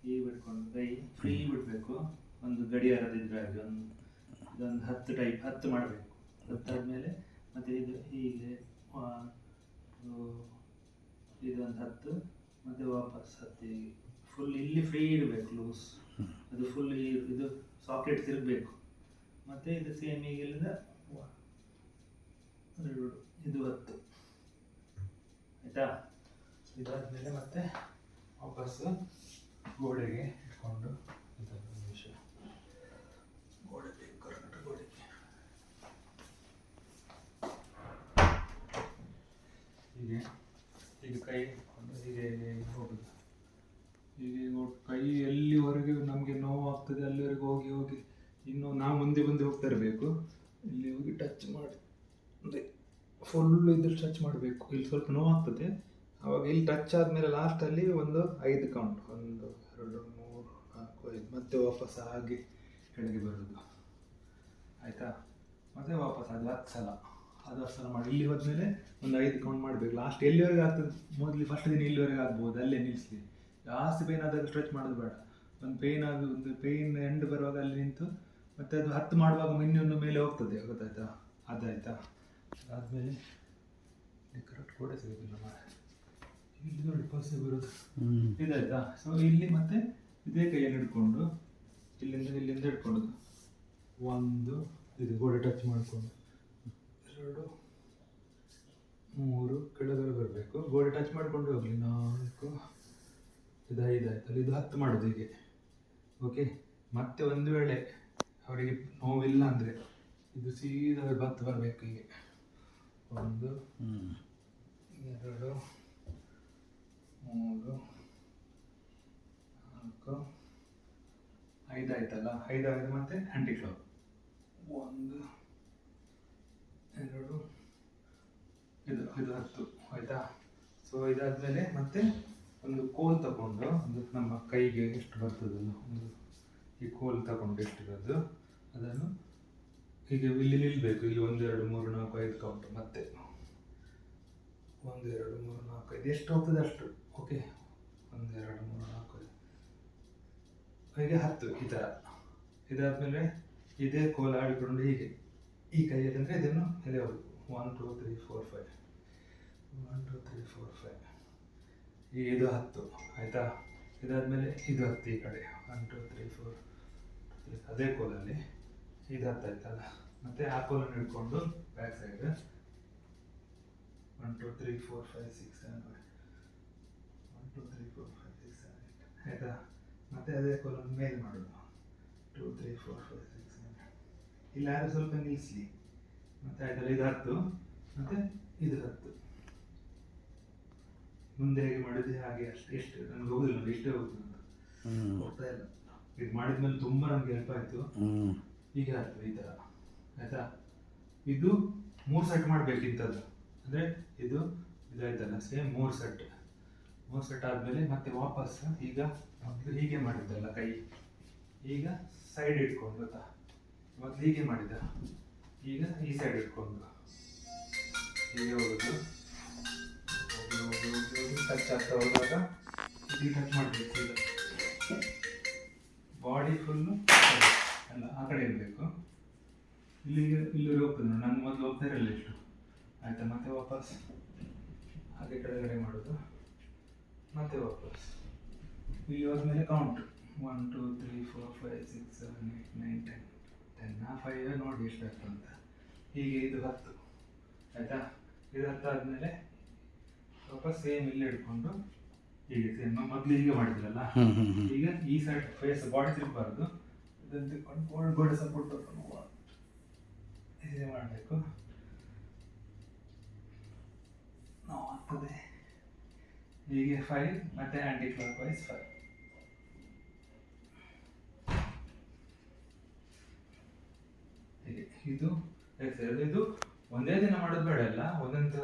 ಹೀಗೆ ಬಿಟ್ಕೊಂಡು ಕೈ ಫ್ರೀ ಬಿಡಬೇಕು. ಒಂದು ಗಡಿಯಾರದಿದ್ರೆ ಹಾಗೆ ಇದೊಂದು 10 ಟೈಪ್ 10 ಮಾಡಬೇಕು. 10 ಆದಮೇಲೆ ಮತ್ತು ಇದು ಹೀಗೆ ಇದೊಂದು 10 ಮತ್ತು ವಾಪಸ್ 10 ಹೀಗೆ ಫುಲ್ ಇಲ್ಲಿ ಫ್ರೀ ಇಡಬೇಕು ಲೂಸ್. ಅದು ಫುಲ್ ಇದು ಸಾಕೆಟ್ ತಿರುಗಬೇಕು. ಮತ್ತು ಇದು ಸೇಮ್ ಹೀಗೆಲ್ಲ ಇದು 10 ಆಯಿತಾ. ಇದಾದಮೇಲೆ ಮತ್ತೆ ವಾಪಸ್ಸು ಗೋಡೆಗೆ ಇಟ್ಕೊಂಡು ಇದೊಂದು ನಿಮಿಷ ಗೋಡೆಗೆ ಕರೆಕ್ಟ್ ಗೋಡೆಗೆ ಹೀಗೆ ಹೀಗೆ ಕೈ ಇಟ್ಕೊಂಡು ಹೀಗೆ ಹೋಗುದು. ಹೀಗೆ ಕೈ ಎಲ್ಲಿವರೆಗೆ ನಮಗೆ ನೋವು ಆಗ್ತದೆ ಅಲ್ಲಿವರೆಗೆ ಹೋಗಿ ಹೋಗಿ ಇನ್ನು ನಾವು ಮುಂದೆ ಹೋಗ್ತಾ ಇರಬೇಕು. ಇಲ್ಲಿ ಹೋಗಿ ಟಚ್ ಮಾಡಿ ಅಂದರೆ ಫುಲ್ ಇದು ಟಚ್ ಮಾಡಬೇಕು. ಇಲ್ಲಿ ಸ್ವಲ್ಪ ನೋವಾಗ್ತದೆ. ಆವಾಗ ಇಲ್ಲಿ ಟಚ್ ಆದಮೇಲೆ ಲಾಸ್ಟಲ್ಲಿ ಒಂದು 5 ಕೌಂಟ್ 1 2 3 4 5 ಮತ್ತೆ ವಾಪಸ್ ಹಾಗೆ ಕೆಳಗೆ ಬರೋದು ಆಯಿತಾ. ಮತ್ತು ವಾಪಸ್ ಅದು 10 ಸಲ ಮಾಡಿ ಇಲ್ಲಿ ಹೋದ್ಮೇಲೆ ಒಂದು 5 ಕೌಂಟ್ ಮಾಡಬೇಕು. ಲಾಸ್ಟ್ ಎಲ್ಲಿವರೆಗೆ ಆಗ್ತದೆ ಮೊದಲು ಫಸ್ಟ್ ದಿನ ಇಲ್ಲಿವರೆಗೆ ಆಗ್ಬೋದು, ಅಲ್ಲೇ ನಿಲ್ಲಿಸಲಿ. ಜಾಸ್ತಿ ಪೇಯ್ನ್ ಆದಾಗ ಸ್ಟ್ರೆಚ್ ಮಾಡೋದು ಬೇಡ. ಒಂದು ಪೇಯ್ನ್ ಎಂಡ್ ಬರುವಾಗ ಅಲ್ಲಿ ನಿಂತು ಮತ್ತು ಅದು 10 ಮಾಡುವಾಗ ಇನ್ನೊಂದು ಮೇಲೆ ಹೋಗ್ತದೆ, ಗೊತ್ತಾಯ್ತಾ. ಅದಾಯ್ತಾ. ಅದಾದಮೇಲೆ ಕರೆಕ್ಟ್ ಗೋಡೆ ಸಿಗೋದಿಲ್ಲ ಮಾರೆ. ಇಲ್ಲಿ ನೋಡಿ ಪರ್ಸೆ ಬರೋದು ಇದಾಯ್ತಾ. ಸೊ ಇಲ್ಲಿ ಮತ್ತೆ ಇದೇ ಕೈಯಲ್ಲಿ ಹಿಡ್ಕೊಂಡು ಇಲ್ಲಿಂದ ಹಿಡ್ಕೊಳ್ಳೋದು. 1 ಇದು ಗೋಡೆ ಟಚ್ ಮಾಡಿಕೊಂಡು 2 3 ಕೆಳಗಡೆ ಬರಬೇಕು. ಗೋಡೆ ಟಚ್ ಮಾಡಿಕೊಂಡು ಹೋಗಲಿ. 4 ಇದು 5 ಆಯ್ತಲ್ಲ. ಇದು 10 ಮಾಡೋದು ಹೀಗೆ. ಓಕೆ. ಮತ್ತೆ ಒಂದು ವೇಳೆ ಅವರಿಗೆ ನೋವಿಲ್ಲ ಅಂದರೆ ಇದು ಸೀದಾ 10 ಬರಬೇಕು ಹೀಗೆ. 1 2 3 4 5 ಆಯ್ತಲ್ಲ. 5 ಆಗಿದೆ. ಮತ್ತೆ ಹ್ಯಾಂಡಿ ಕ್ಲಬ್ 1 2 ಇದು 10 ಆಯಿತಾ. ಸೊ ಇದಾದಮೇಲೆ ಮತ್ತೆ ಒಂದು ಕೋಲ್ ತಗೊಂಡು ಒಂದು ನಮ್ಮ ಕೈಗೆ ಎಷ್ಟು ಬರ್ತದಲ್ಲ ಒಂದು ಈ ಕೋಲ್ ತಗೊಂಡು ಎಷ್ಟಿರೋದು ಅದನ್ನು ಹೀಗೆ ಇಲ್ಲಿ ನಿಲ್ಲಬೇಕು. ಇಲ್ಲಿ 1 2 3 4 5 ಕೌಂಟ್. ಮತ್ತೆ 1 2 3 4 5 ಎಷ್ಟು ಹೋಗ್ತದೆ ಅಷ್ಟು. ಓಕೆ. 1 2 3 4 5 ಹೀಗೆ 10 ಈ ಥರ. ಇದಾದಮೇಲೆ ಇದೇ ಕೋಲ್ ಆಡಿಕೊಂಡು ಹೀಗೆ ಈ ಕೈಯಲ್ಲಿ ಅಂದರೆ ಇದನ್ನು ಎಲೆ ಹೋಗಬೇಕು. 1 2 3 4 5 1 2 3 4 5 ಈಗ ಇದು 10 ಆಯಿತಾ. ಇದಾದಮೇಲೆ ಇದು 10 ಈ ಕಡೆ 1 2 3 4 ಅದೇ ಕೋಲಲ್ಲಿ ಇದು 10 ಆಯ್ತಲ್ಲ. ಮತ್ತು ಆ ಕೋಲನ್ನು ಹಿಡ್ಕೊಂಡು ಬ್ಯಾಕ್ ಸೈಡ್ 1 2 3 4 5 6 7 1 2 3 4 5 6 7 8 ಆಯಿತಾ. ಮತ್ತು ಅದೇ ಕೋಲನ್ನು ಮೇಲೆ ಮಾಡೋದು 2 3 4 5 6 7 ಇಲ್ಲಿ ಯಾರು ಸ್ವಲ್ಪ ನಿಲ್ಲಿಸಲಿ. ಮತ್ತು ಆಯ್ತಲ್ಲ. ಇದು 10 ಮತ್ತು ಇದು 10 ಮುಂದೆ ಹೇಗೆ ಮಾಡಿದ್ರೆ ಹಾಗೆ ಅಷ್ಟು. ಎಷ್ಟು ನನಗೆ ಹೋಗುದಿಲ್ಲ, ಇಷ್ಟೇ ಹೋಗ್ತದೆ ಅಂತ ಹೋಗ್ತಾ ಇಲ್ಲ. ಇದು ಮಾಡಿದ್ಮೇಲೆ ತುಂಬ ನನಗೆ ಹೆಲ್ಪ್ ಆಯಿತು. ಹೀಗೆ ಆಗ್ತದೆ ಈ ಥರ ಆಯಿತಾ. ಇದು 3 ಸೆಟ್ ಮಾಡಬೇಕಿಂಥದ್ದು. ಅಂದರೆ ಇದಾಯ್ತಲ್ಲ ಸೇಮ್ 3 ಸೆಟ್ ಆದಮೇಲೆ ಮತ್ತೆ ವಾಪಸ್ ಈಗ ಮೊದಲು ಹೀಗೆ ಮಾಡಿದ್ದಲ್ಲ ಕೈ, ಈಗ ಸೈಡ್ ಇಟ್ಕೊಂಡು ಗೊತ್ತಾ. ಮೊದಲು ಹೀಗೆ ಮಾಡಿದ್ದ, ಈಗ ಈ ಸೈಡ್ ಇಟ್ಕೊಂಡು ಹೀಗೆ ಹೋಗೋದು. ಟಚ್ ಆಗ್ತಾ ಹೋಗುವಾಗ ಇಲ್ಲಿ ಟಚ್ ಮಾಡಬೇಕು. ಈಗ ಬಾಡಿ ಫುಲ್ಲು ಅಲ್ಲ ಆ ಕಡೆ ಇರಬೇಕು. ಇಲ್ಲಿ ಹೋಗ್ತದೆ ನೋಡಿ. ನಾನು ಮೊದಲು ಹೋಗ್ತಾ ಇರಲಿಲ್ಲ ಇಷ್ಟು ಆಯಿತಾ. ಮತ್ತೆ ವಾಪಸ್ ಹಾಗೆ ಕೆಳಗಡೆ ಮಾಡೋದು. ಮತ್ತೆ ವಾಪಸ್ ಇಲ್ಲಿ ಹೋದ್ಮೇಲೆ ಕೌಂಟ್ 1 2 3 4 5 6 7 8 9 10 5 ನೋಡಿ ಎಷ್ಟು ಆಗ್ತದೆ ಅಂತ. ಹೀಗೆ ಇದು 10 ಆಯಿತಾ. ಇದು 10 ಆದಮೇಲೆ ವಾಪಸ್ ಸೇಮ್ ಇಲ್ಲಿ ಹಿಡ್ಕೊಂಡು ಹೀಗೆ ಸೇಮ್ ಮೊದಲು ಹೀಗೆ ಮಾಡಿದ್ರಲ್ಲ. ಈಗ ಈ ಸೈಡ್ ಫೇಸ್ ಬಾಡಿ ತಿರುಗಬಾರ್ದು. ಇದನ್ನು ತಿಳ್ಕೊಂಡು ಗೋಡೆ ಸಪೋರ್ಟ್ ತಗೊಂಡು ಹೀಗೆ ಮಾಡಬೇಕು. ನೋವಾಗ್ತದೆ. ಹೀಗೆ 5 ಮತ್ತು ಆ್ಯಂಟಿ ಕ್ಲಾಕ್ ವೈಸ್ 5 ಹೀಗೆ. ಇದು ಒಂದೇ ದಿನ ಮಾಡೋದು ಬೇಡ. ಎಲ್ಲ ಒಂದೊಂದು